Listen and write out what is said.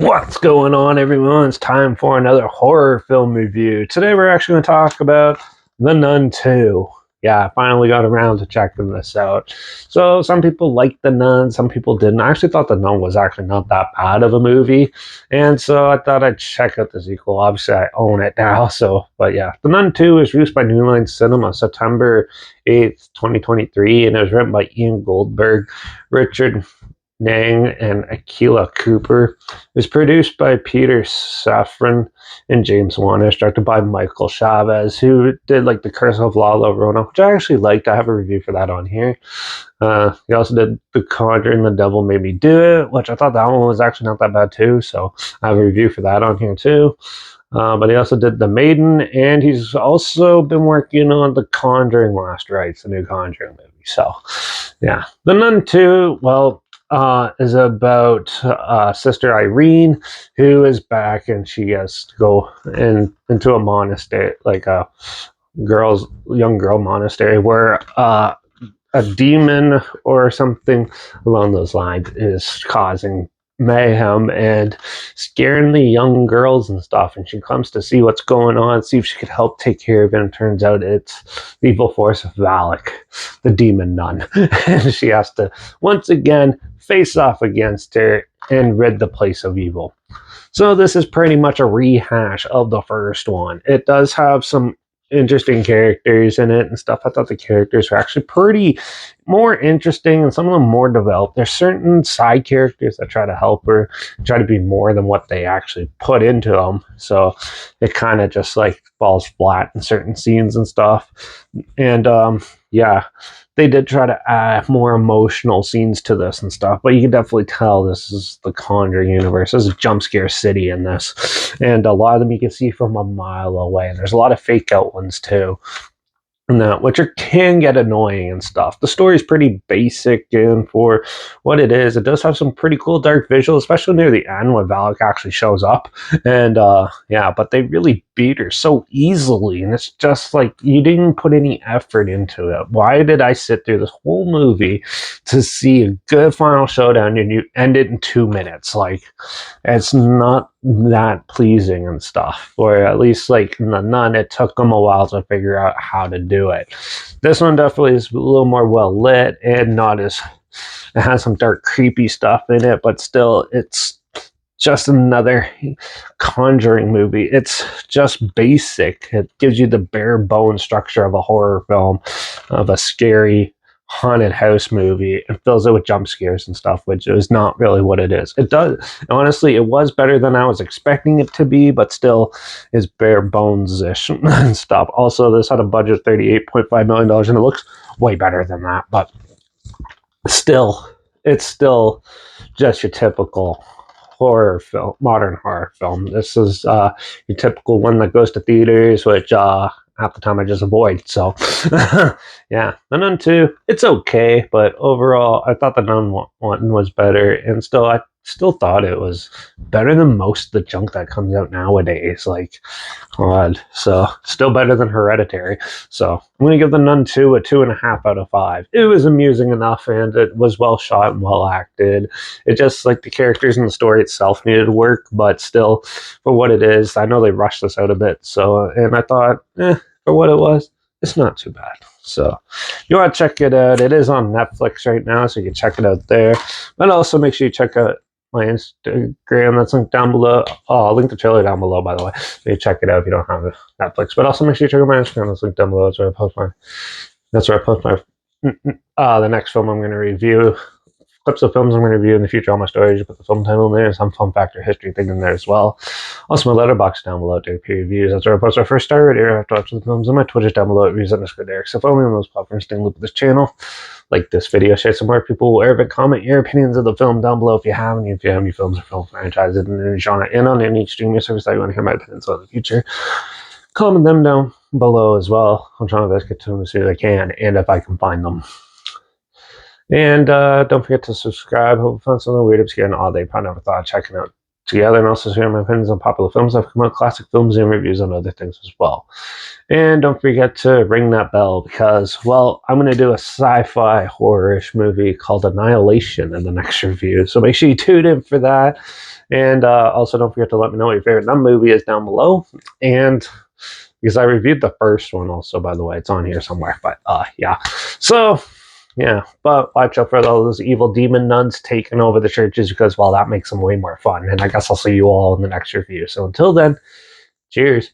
What's going on, everyone? It's time for another horror film review. Today, we're actually going to talk about The Nun 2. Yeah, I finally got around to checking this out. So, some people liked The Nun, some people didn't. I actually thought The Nun was actually not that bad of a movie, and so I thought I'd check out the sequel. Obviously, I own it now, but yeah. The Nun 2 is released by New Line Cinema September 8th, 2023, and it was written by Ian Goldberg, Richard Nang, and Akila Cooper. It was produced by Peter Safran and James Wan. It was directed by Michael Chavez, who did like The Curse of La Llorona, which I actually liked. I have a review for that on here. He also did The Conjuring, The Devil Made Me Do It, which I thought that one was actually not that bad too. So I have a review for that on here too. But he also did The Maiden, and he's also been working on The Conjuring Last Rites, the new Conjuring movie. So, yeah. The Nun 2, well, is about Sister Irene, who is back, and she has to go into a monastery, like a young girl monastery, where a demon or something along those lines is causing mayhem and scaring the young girls and stuff. And she comes to see what's going on, see if she could help take care of it. And it turns out it's the evil force of Valak, the demon nun. And she has to once again face off against her and rid the place of evil. So this is pretty much a rehash of the first one. It does have some interesting characters in it and stuff. I thought the characters were actually pretty more interesting and some of them more developed. There's certain side characters that try to help her, try to be more than what they actually put into them. So it kind of just like falls flat in certain scenes and stuff. And yeah, they did try to add more emotional scenes to this and stuff, but you can definitely tell this is the Conjuring universe. This is Jump Scare City in this, and a lot of them you can see from a mile away, and there's a lot of fake out ones too. No, which can get annoying and stuff. The story's pretty basic, and for what it is, it does have some pretty cool dark visuals, especially near the end when Valak actually shows up. And yeah, but they really beat her so easily, and it's just like you didn't put any effort into it. Why did I sit through this whole movie to see a good final showdown and you end it in 2 minutes? Like, it's not that pleasing and stuff. Or at least like in The Nun, it took them a while to figure out how to do it. This one definitely is a little more well lit and not as, it has some dark creepy stuff in it, but still it's just another Conjuring movie. It's just basic. It gives you the bare bone structure of a horror film, of a scary haunted house movie, and fills it with jump scares and stuff, which is not really what it is. It does, honestly, it was better than I was expecting it to be, but still is bare bones-ish and stuff. Also, this had a budget of $38.5 million, and it looks way better than that, but still, it's still just your typical horror film, modern horror film. This is your typical one that goes to theaters, which half the time I just avoid. So yeah, The Nun 2, it's okay, but overall I thought The Nun 1 was better, and I still thought it was better than most of the junk that comes out nowadays. Like, God, so still better than Hereditary. So I'm gonna give The Nun 2 a 2.5 out of 5. It was amusing enough, and it was well shot and well acted. It just, like, the characters and the story itself needed work, but still, for what it is, I know they rushed this out a bit. So, and I thought, for what it was, it's not too bad. So you want to check it out. It is on Netflix right now, so you can check it out there. But also make sure you check out my Instagram. That's linked down below. Oh, I'll link the trailer down below, by the way. So you check it out if you don't have Netflix. But also make sure you check out my Instagram. That's linked down below. That's where I post my the next film I'm going to review. Clips of films I'm going to review in the future, all my stories. You put the film title in there and some fun fact or history thing in there as well. Also, my Letterbox down below, Derek P Reviews. That's where I post our first star rating after watching the films. And my Twitter's down below at reviews_Derek. So follow me on those platforms, stay in loop with this channel. Like this video, share some more people, wherever. Comment your opinions of the film down below if you have any. If you have any films or film franchises in any genre and on any streaming service that you want to hear my opinions on in the future, comment them down below as well. I'm trying my best to get to them as soon as I can, and if I can find them. And don't forget to subscribe. Hope you found something weird, obscure, and all day. Probably never thought of checking together and also share my opinions on popular films. I've come out classic films and reviews on other things as well. And don't forget to ring that bell because, well, I'm going to do a sci-fi horror-ish movie called Annihilation in the next review. So make sure you tune in for that. And also don't forget to let me know what your favorite Nun movie is down below. And because I reviewed the first one also, by the way, it's on here somewhere. But yeah. So yeah, but watch out for those evil demon nuns taking over the churches because, well, that makes them way more fun. And I guess I'll see you all in the next review. So until then, cheers.